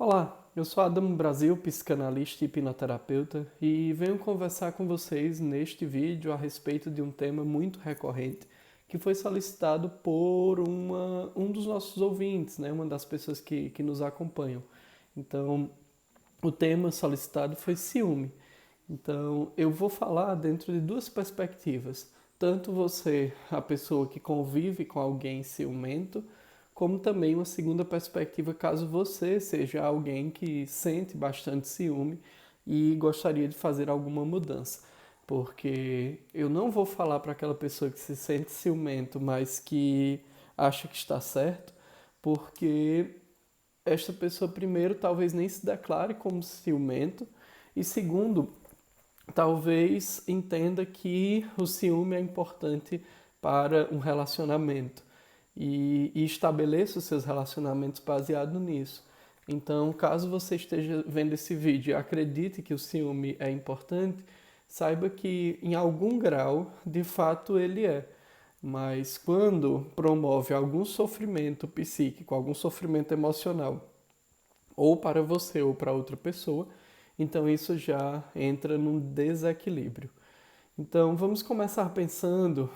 Olá, eu sou Adamo Brasil, psicanalista e hipnoterapeuta, e venho conversar com vocês neste vídeo a respeito de um tema muito recorrente que foi solicitado por um dos nossos ouvintes, né? Uma das pessoas que nos acompanham. Então, o tema solicitado foi ciúme. Então, eu vou falar dentro de duas perspectivas. Tanto você, a pessoa que convive com alguém ciumento, como também uma segunda perspectiva caso você seja alguém que sente bastante ciúme e gostaria de fazer alguma mudança. Porque eu não vou falar para aquela pessoa que se sente ciumento, mas que acha que está certo, porque esta pessoa, primeiro, talvez nem se declare como ciumento, e segundo, talvez entenda que o ciúme é importante para um relacionamento e estabeleça os seus relacionamentos baseado nisso. Então, caso você esteja vendo esse vídeo e acredite que o ciúme é importante, saiba que em algum grau, de fato, ele é. Mas quando promove algum sofrimento psíquico, algum sofrimento emocional, ou para você ou para outra pessoa, então isso já entra num desequilíbrio. Então vamos começar pensando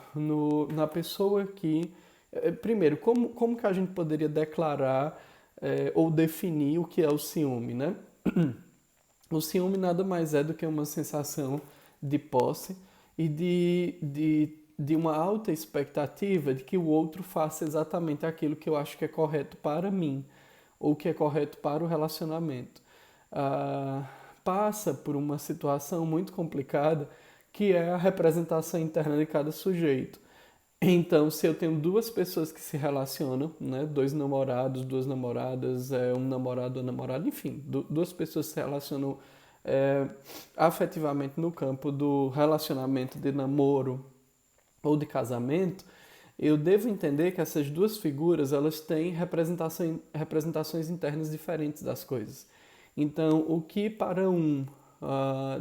na pessoa que. Primeiro, como que a gente poderia declarar ou definir o que é o ciúme, né? O ciúme nada mais é do que uma sensação de posse e de uma alta expectativa de que o outro faça exatamente aquilo que eu acho que é correto para mim ou que é correto para o relacionamento. Ah, passa por uma situação muito complicada que é a representação interna de cada sujeito. Então, se eu tenho duas pessoas que se relacionam, né, dois namorados, duas namoradas, um namorado ou namorada, enfim, duas pessoas se relacionam é, afetivamente no campo do relacionamento de namoro ou de casamento, eu devo entender que essas duas figuras elas têm representações internas diferentes das coisas. Então, o que para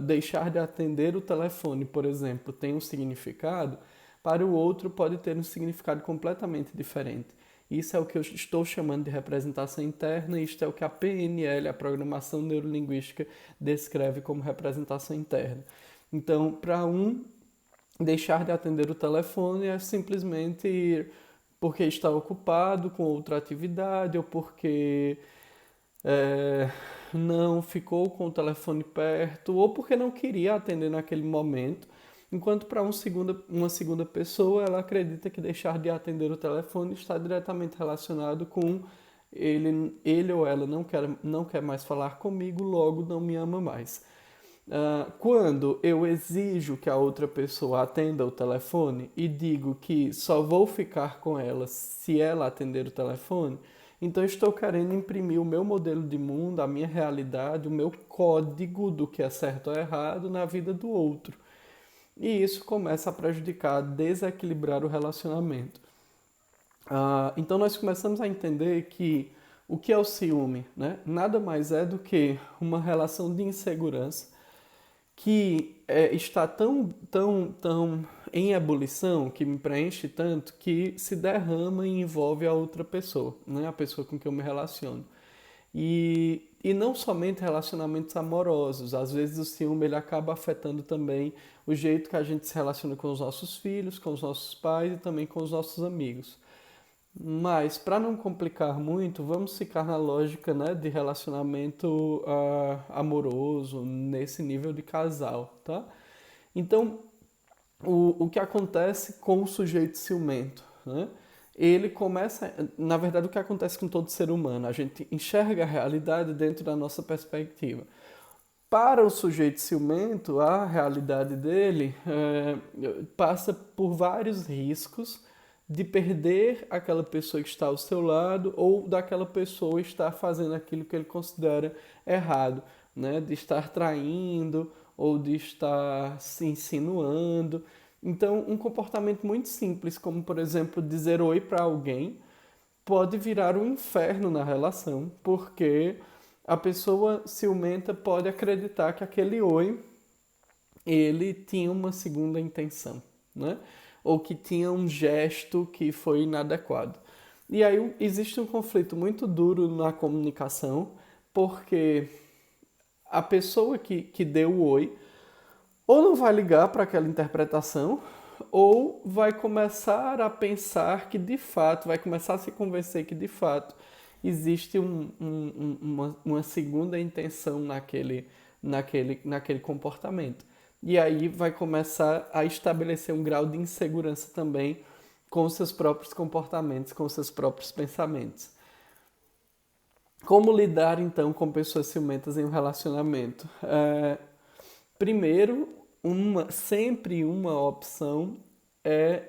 deixar de atender o telefone, por exemplo, tem um significado, para o outro pode ter um significado completamente diferente. Isso é o que eu estou chamando de representação interna, e isto é o que a PNL, a Programação Neurolinguística, descreve como representação interna. Então, para deixar de atender o telefone é simplesmente porque está ocupado com outra atividade ou porque é, não ficou com o telefone perto ou porque não queria atender naquele momento. Enquanto para uma segunda pessoa, ela acredita que deixar de atender o telefone está diretamente relacionado com ele ou ela não quer mais falar comigo, logo não me ama mais. Quando eu exijo que a outra pessoa atenda o telefone e digo que só vou ficar com ela se ela atender o telefone, então estou querendo imprimir o meu modelo de mundo, a minha realidade, o meu código do que é certo ou errado na vida do outro. E isso começa a prejudicar, a desequilibrar o relacionamento. Então nós começamos a entender que o que é o ciúme, né? Nada mais é do que uma relação de insegurança que está tão em ebulição, que me preenche tanto, que se derrama e envolve a outra pessoa, né? A pessoa com quem eu me relaciono. E não somente relacionamentos amorosos, às vezes o ciúme ele acaba afetando também o jeito que a gente se relaciona com os nossos filhos, com os nossos pais e também com os nossos amigos. Mas, para não complicar muito, vamos ficar na lógica, né, de relacionamento amoroso, nesse nível de casal, tá? Então, o que acontece com o sujeito ciumento, né? Ele começa, na verdade, o que acontece com todo ser humano, a gente enxerga a realidade dentro da nossa perspectiva. Para o sujeito ciumento, a realidade dele passa por vários riscos de perder aquela pessoa que está ao seu lado ou daquela pessoa estar fazendo aquilo que ele considera errado, né? De estar traindo ou de estar se insinuando. Então, um comportamento muito simples, como por exemplo dizer oi para alguém, pode virar um inferno na relação, porque a pessoa ciumenta pode acreditar que aquele oi ele tinha uma segunda intenção, né? Ou que tinha um gesto que foi inadequado. E aí existe um conflito muito duro na comunicação, porque a pessoa que deu o oi ou não vai ligar para aquela interpretação, ou vai começar a pensar que de fato, vai começar a se convencer que de fato existe uma segunda intenção naquele comportamento. E aí vai começar a estabelecer um grau de insegurança também com os seus próprios comportamentos, com os seus próprios pensamentos. Como lidar então com pessoas ciumentas em um relacionamento? Primeiro, sempre uma opção é,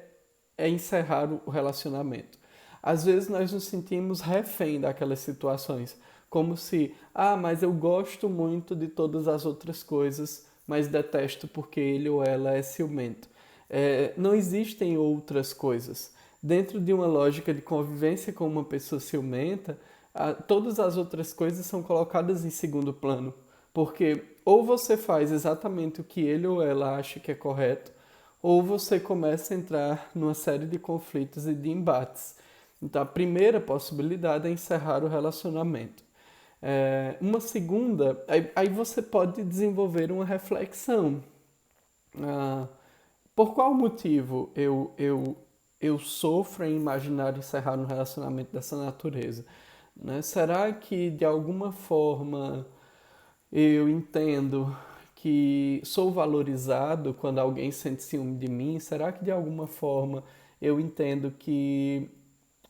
é encerrar o relacionamento. Às vezes nós nos sentimos refém daquelas situações, como se, mas eu gosto muito de todas as outras coisas, mas detesto porque ele ou ela é ciumento. Não existem outras coisas. Dentro de uma lógica de convivência com uma pessoa ciumenta, todas as outras coisas são colocadas em segundo plano. Porque ou você faz exatamente o que ele ou ela acha que é correto, ou você começa a entrar numa série de conflitos e de embates. Então, a primeira possibilidade é encerrar o relacionamento. Uma segunda, aí você pode desenvolver uma reflexão. Por qual motivo eu sofro em imaginar encerrar um relacionamento dessa natureza? Né? Será que, de alguma forma, eu entendo que sou valorizado quando alguém sente ciúme de mim? Será que de alguma forma eu entendo que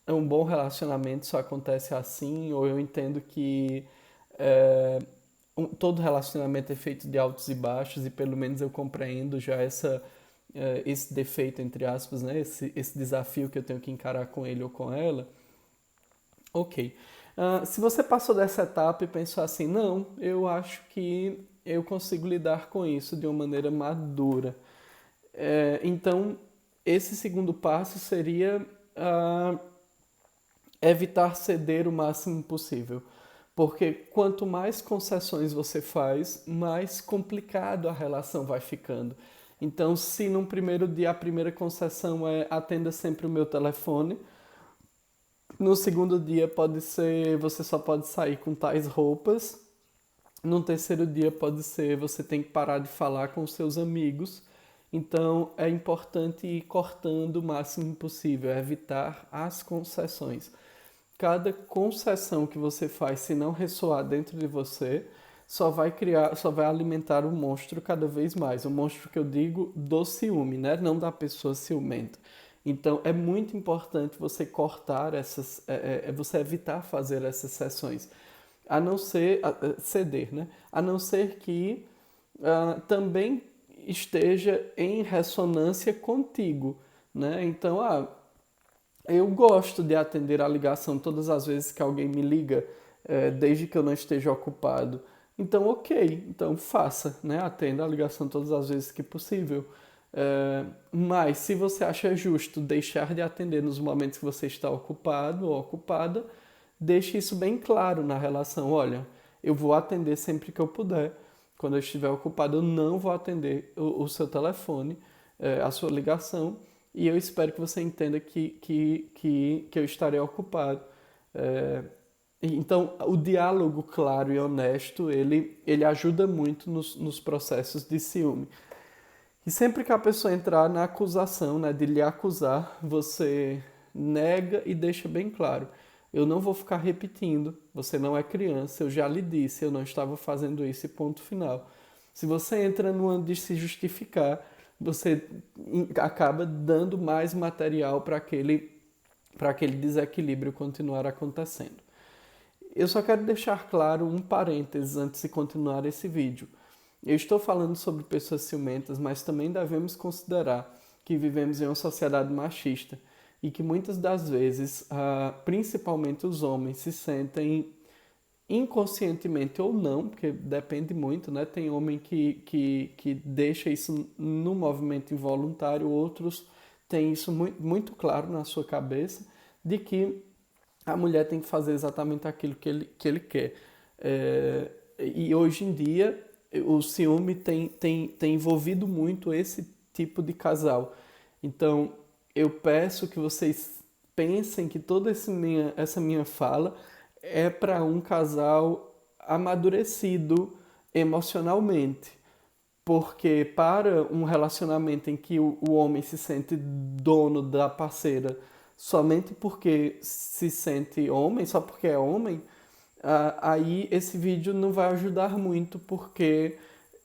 um bom relacionamento só acontece assim? Ou eu entendo que todo relacionamento é feito de altos e baixos e pelo menos eu compreendo já esse defeito, entre aspas, né? Esse desafio que eu tenho que encarar com ele ou com ela? Ok. Se você passou dessa etapa e pensou assim, não, eu acho que eu consigo lidar com isso de uma maneira madura. Então, esse segundo passo seria evitar ceder o máximo possível. Porque quanto mais concessões você faz, mais complicado a relação vai ficando. Então, se num primeiro dia a primeira concessão é atenda sempre o meu telefone, no segundo dia pode ser você só pode sair com tais roupas. No terceiro dia pode ser você tem que parar de falar com os seus amigos. Então é importante ir cortando o máximo possível, evitar as concessões. Cada concessão que você faz, se não ressoar dentro de você, só vai alimentar o monstro cada vez mais. O monstro que eu digo do ciúme, né? Não da pessoa ciumenta. Então é muito importante você cortar você evitar fazer essas sessões, a não ser ceder, né? A não ser que também esteja em ressonância contigo, né? Então, eu gosto de atender a ligação todas as vezes que alguém me liga, desde que eu não esteja ocupado. Então, ok, então faça, né? Atenda a ligação todas as vezes que possível. Mas se você acha justo deixar de atender nos momentos que você está ocupado ou ocupada, deixe isso bem claro na relação. Olha, eu vou atender sempre que eu puder. Quando eu estiver ocupado, eu não vou atender o seu telefone, a sua ligação, e eu espero que você entenda que eu estarei ocupado. Então, o diálogo claro e honesto, ele ajuda muito nos processos de ciúme. E sempre que a pessoa entrar na acusação, né, de lhe acusar, você nega e deixa bem claro. Eu não vou ficar repetindo, você não é criança, eu já lhe disse, eu não estava fazendo isso e ponto final. Se você entra numa de se justificar, você acaba dando mais material para aquele desequilíbrio continuar acontecendo. Eu só quero deixar claro um parênteses antes de continuar esse vídeo. Eu estou falando sobre pessoas ciumentas, mas também devemos considerar que vivemos em uma sociedade machista e que muitas das vezes, principalmente os homens, se sentem inconscientemente ou não, porque depende muito, né? Tem homem que deixa isso no movimento involuntário, outros têm isso muito, muito claro na sua cabeça, de que a mulher tem que fazer exatamente aquilo que ele quer. E hoje em dia, o ciúme tem envolvido muito esse tipo de casal. Então, eu peço que vocês pensem que toda essa minha fala é para um casal amadurecido emocionalmente. Porque para um relacionamento em que o homem se sente dono da parceira somente porque se sente homem, só porque é homem, aí esse vídeo não vai ajudar muito, porque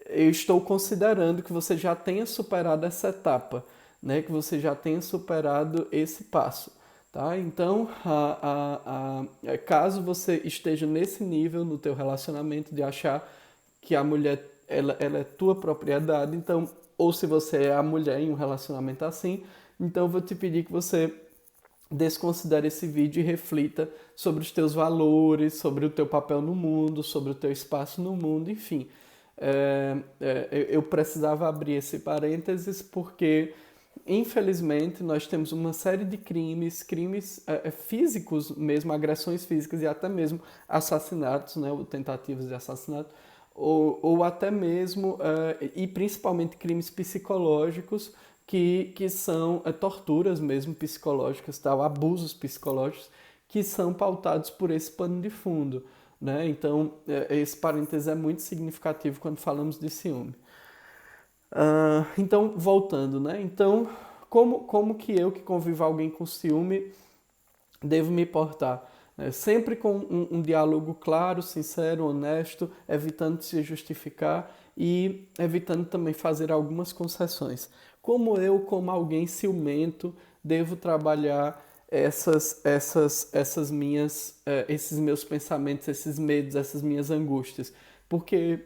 eu estou considerando que você já tenha superado essa etapa, né? Que você já tenha superado esse passo. Tá? Então, caso você esteja nesse nível no teu relacionamento de achar que a mulher ela é tua propriedade, então, ou se você é a mulher em um relacionamento assim, então eu vou te pedir que você desconsidere esse vídeo e reflita sobre os teus valores, sobre o teu papel no mundo, sobre o teu espaço no mundo, enfim. Eu precisava abrir esse parênteses porque, infelizmente, nós temos uma série de crimes físicos mesmo, agressões físicas e até mesmo assassinatos, né, ou tentativas de assassinato, ou até mesmo, e principalmente crimes psicológicos, que são torturas mesmo psicológicas, tal, abusos psicológicos, que são pautados por esse pano de fundo. Né? Então, esse parêntese é muito significativo quando falamos de ciúme. Então, voltando, né? Então, como que eu, que convivo alguém com ciúme, devo me portar? Sempre com um diálogo claro, sincero, honesto, evitando se justificar e evitando também fazer algumas concessões. Como eu, como alguém ciumento, devo trabalhar esses meus pensamentos, esses medos, essas minhas angústias? Porque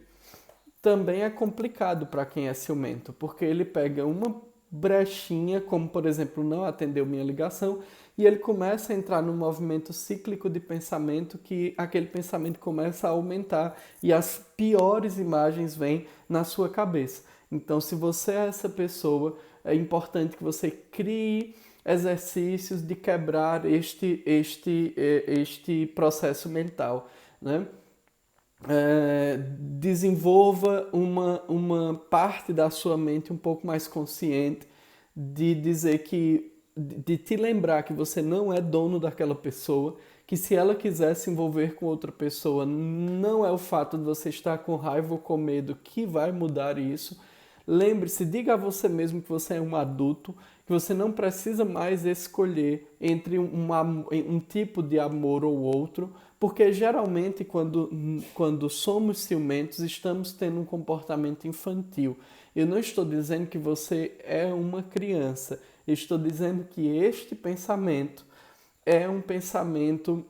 também é complicado para quem é ciumento, porque ele pega uma brechinha, como por exemplo, não atendeu minha ligação, e ele começa a entrar num movimento cíclico de pensamento, que aquele pensamento começa a aumentar e as piores imagens vêm na sua cabeça. Então, se você é essa pessoa, é importante que você crie exercícios de quebrar este processo mental, né? Desenvolva uma parte da sua mente um pouco mais consciente de dizer que, de te lembrar que você não é dono daquela pessoa, que se ela quiser se envolver com outra pessoa, não é o fato de você estar com raiva ou com medo que vai mudar isso. Lembre-se, diga a você mesmo que você é um adulto, que você não precisa mais escolher entre um tipo de amor ou outro, porque geralmente quando somos ciumentos estamos tendo um comportamento infantil. Eu não estou dizendo que você é uma criança, eu estou dizendo que este pensamento é um pensamento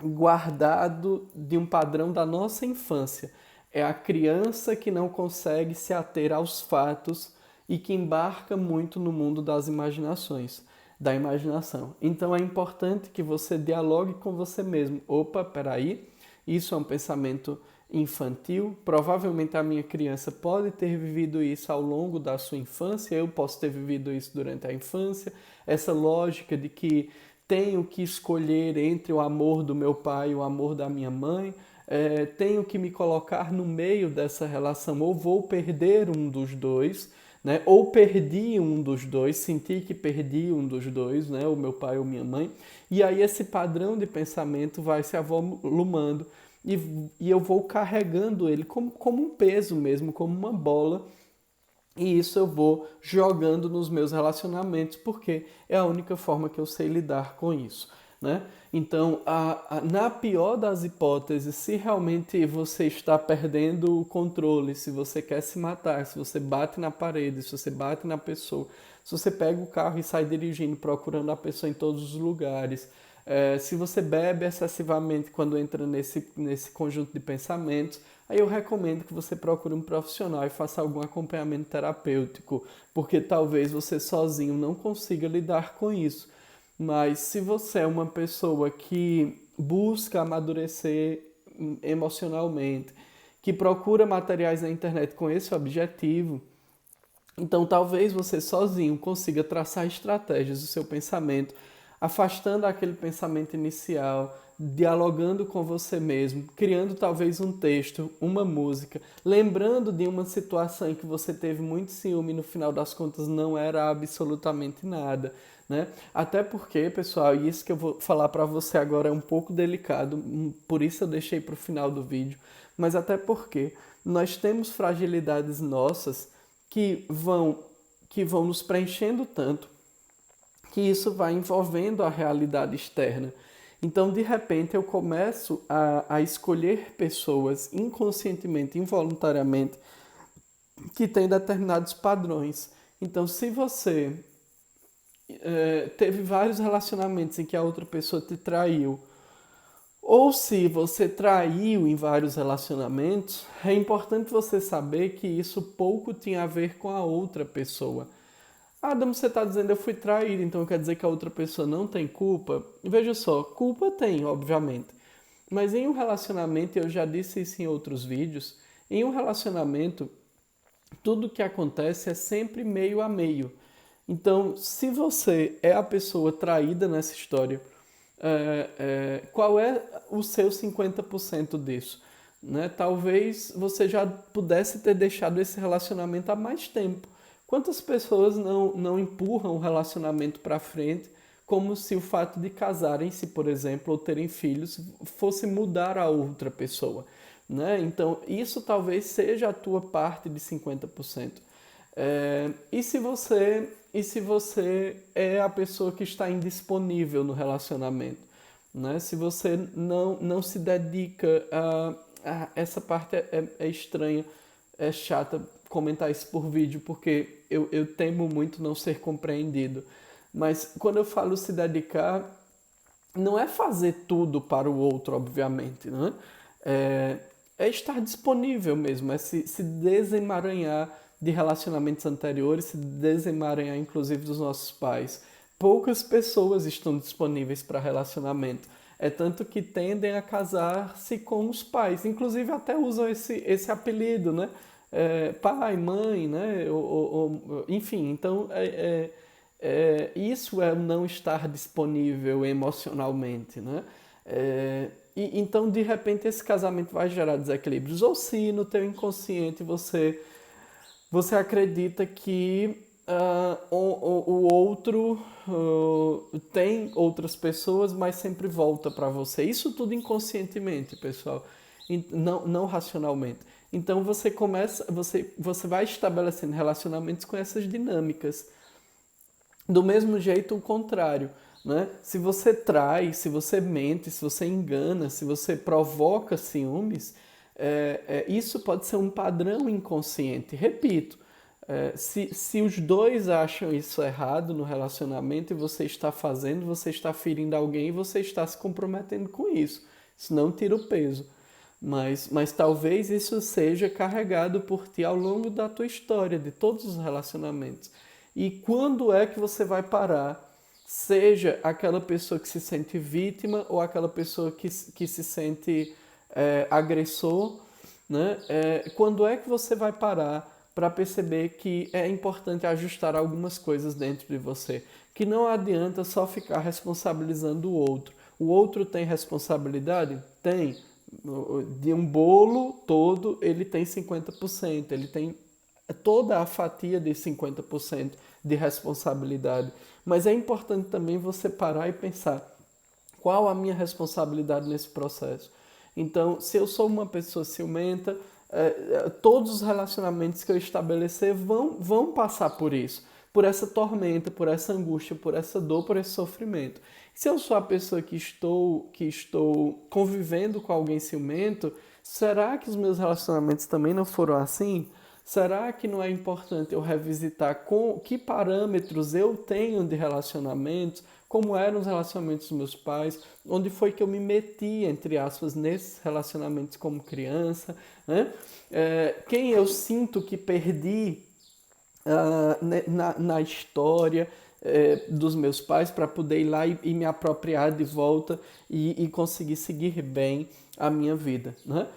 guardado de um padrão da nossa infância. É a criança que não consegue se ater aos fatos e que embarca muito no mundo das imaginações, da imaginação. Então é importante que você dialogue com você mesmo. Opa, peraí, isso é um pensamento infantil. Provavelmente a minha criança pode ter vivido isso ao longo da sua infância, eu posso ter vivido isso durante a infância. Essa lógica de que tenho que escolher entre o amor do meu pai e o amor da minha mãe, tenho que me colocar no meio dessa relação, ou vou perder um dos dois, né? Ou perdi um dos dois, senti que perdi um dos dois, né? O meu pai ou minha mãe, e aí esse padrão de pensamento vai se avolumando e eu vou carregando ele como um peso mesmo, como uma bola. E isso eu vou jogando nos meus relacionamentos, porque é a única forma que eu sei lidar com isso, né? Então, na pior das hipóteses, se realmente você está perdendo o controle, se você quer se matar, se você bate na parede, se você bate na pessoa, se você pega o carro e sai dirigindo, procurando a pessoa em todos os lugares, se você bebe excessivamente quando entra nesse conjunto de pensamentos, aí eu recomendo que você procure um profissional e faça algum acompanhamento terapêutico, porque talvez você sozinho não consiga lidar com isso. Mas se você é uma pessoa que busca amadurecer emocionalmente, que procura materiais na internet com esse objetivo, então talvez você sozinho consiga traçar estratégias do seu pensamento, afastando aquele pensamento inicial, dialogando com você mesmo, criando talvez um texto, uma música, lembrando de uma situação em que você teve muito ciúme e no final das contas não era absolutamente nada, né? Até porque, pessoal, e isso que eu vou falar para você agora é um pouco delicado, por isso eu deixei para o final do vídeo, mas até porque nós temos fragilidades nossas que vão nos preenchendo tanto que isso vai envolvendo a realidade externa. Então, de repente, eu começo a escolher pessoas inconscientemente, involuntariamente, que têm determinados padrões. Então, se você teve vários relacionamentos em que a outra pessoa te traiu, ou se você traiu em vários relacionamentos, é importante você saber que isso pouco tinha a ver com a outra pessoa. Adam, você está dizendo eu fui traído, então quer dizer que a outra pessoa não tem culpa? Veja só, culpa tem, obviamente. Mas em um relacionamento, eu já disse isso em outros vídeos, em um relacionamento, tudo que acontece é sempre meio a meio. Então, se você é a pessoa traída nessa história, qual é o seu 50% disso? Né? Talvez você já pudesse ter deixado esse relacionamento há mais tempo. Quantas pessoas não empurram o relacionamento para frente como se o fato de casarem-se, por exemplo, ou terem filhos, fosse mudar a outra pessoa? Né? Então, isso talvez seja a tua parte de 50%. E se você é a pessoa que está indisponível no relacionamento? Né? Se você não se dedica essa parte é estranha, é chata comentar isso por vídeo, porque eu temo muito não ser compreendido. Mas quando eu falo se dedicar, não é fazer tudo para o outro, obviamente, né? É estar disponível mesmo, é se desemaranhar de relacionamentos anteriores, se desemaranhar inclusive dos nossos pais. Poucas pessoas estão disponíveis para relacionamento. É tanto que tendem a casar-se com os pais. Inclusive até usam esse apelido, né? Pai, mãe, né? Enfim, então isso é não estar disponível emocionalmente, né? Então, de repente, esse casamento vai gerar desequilíbrios. Ou se no teu inconsciente você acredita que o outro tem outras pessoas, mas sempre volta para você. Isso tudo inconscientemente, pessoal, não racionalmente. Então você vai estabelecendo relacionamentos com essas dinâmicas. Do mesmo jeito, o contrário. Né? Se você trai, se você mente, se você engana, se você provoca ciúmes, isso pode ser um padrão inconsciente. Repito, se os dois acham isso errado no relacionamento e você está fazendo, você está ferindo alguém e você está se comprometendo com isso. Isso não tira o peso. Mas talvez isso seja carregado por ti ao longo da tua história, de todos os relacionamentos. E quando é que você vai parar? Seja aquela pessoa que se sente vítima ou aquela pessoa que se sente agressor, né? Quando é que você vai parar para perceber que é importante ajustar algumas coisas dentro de você? Que não adianta só ficar responsabilizando o outro. O outro tem responsabilidade? Tem. De um bolo todo, ele tem 50%. Ele tem toda a fatia de 50% de responsabilidade. Mas é importante também você parar e pensar qual a minha responsabilidade nesse processo. Então, se eu sou uma pessoa ciumenta, todos os relacionamentos que eu estabelecer vão passar por isso, por essa tormenta, por essa angústia, por essa dor, por esse sofrimento. Se eu sou a pessoa que estou convivendo com alguém ciumento, será que os meus relacionamentos também não foram assim? Será que não é importante eu revisitar com que parâmetros eu tenho de relacionamentos, como eram os relacionamentos dos meus pais, onde foi que eu me meti, entre aspas, nesses relacionamentos como criança, né? Quem eu sinto que perdi na história dos meus pais para poder ir lá e me apropriar de volta e conseguir seguir bem a minha vida, né?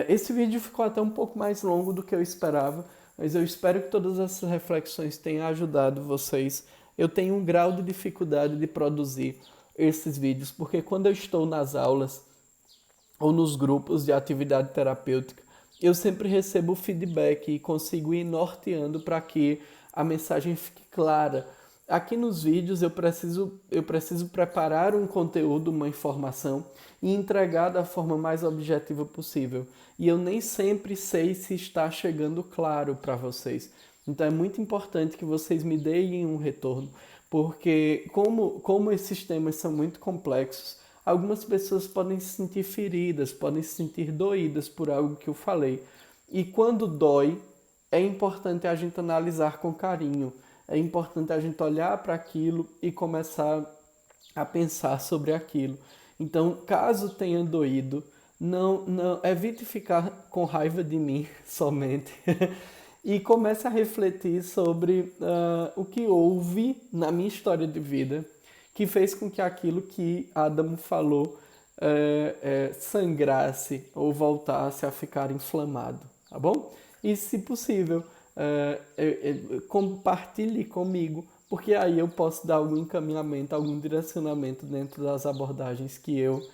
Esse vídeo ficou até um pouco mais longo do que eu esperava, mas eu espero que todas essas reflexões tenham ajudado vocês. Eu tenho um grau de dificuldade de produzir esses vídeos, porque quando eu estou nas aulas ou nos grupos de atividade terapêutica, eu sempre recebo feedback e consigo ir norteando para que a mensagem fique clara. Aqui nos vídeos eu preciso preparar um conteúdo, uma informação e entregar da forma mais objetiva possível. E eu nem sempre sei se está chegando claro para vocês. Então é muito importante que vocês me deem um retorno, porque como esses temas são muito complexos, algumas pessoas podem se sentir feridas, podem se sentir doídas por algo que eu falei. E quando dói, é importante a gente analisar com carinho. É importante a gente olhar para aquilo e começar a pensar sobre aquilo. Então, caso tenha doído, não evite ficar com raiva de mim somente e comece a refletir sobre o que houve na minha história de vida que fez com que aquilo que Adamo falou sangrasse ou voltasse a ficar inflamado, tá bom? E, se possível, compartilhe comigo, porque aí eu posso dar algum encaminhamento, algum direcionamento dentro das abordagens que eu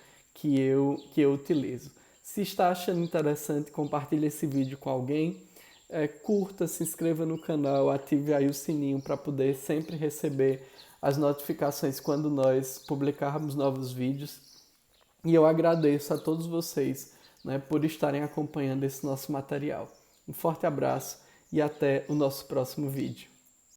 utilizo. Se está achando interessante, compartilhe esse vídeo com alguém, curta, se inscreva no canal, ative aí o sininho para poder sempre receber as notificações quando nós publicarmos novos vídeos. E eu agradeço a todos vocês, né, por estarem acompanhando esse nosso material. Um forte abraço e até o nosso próximo vídeo.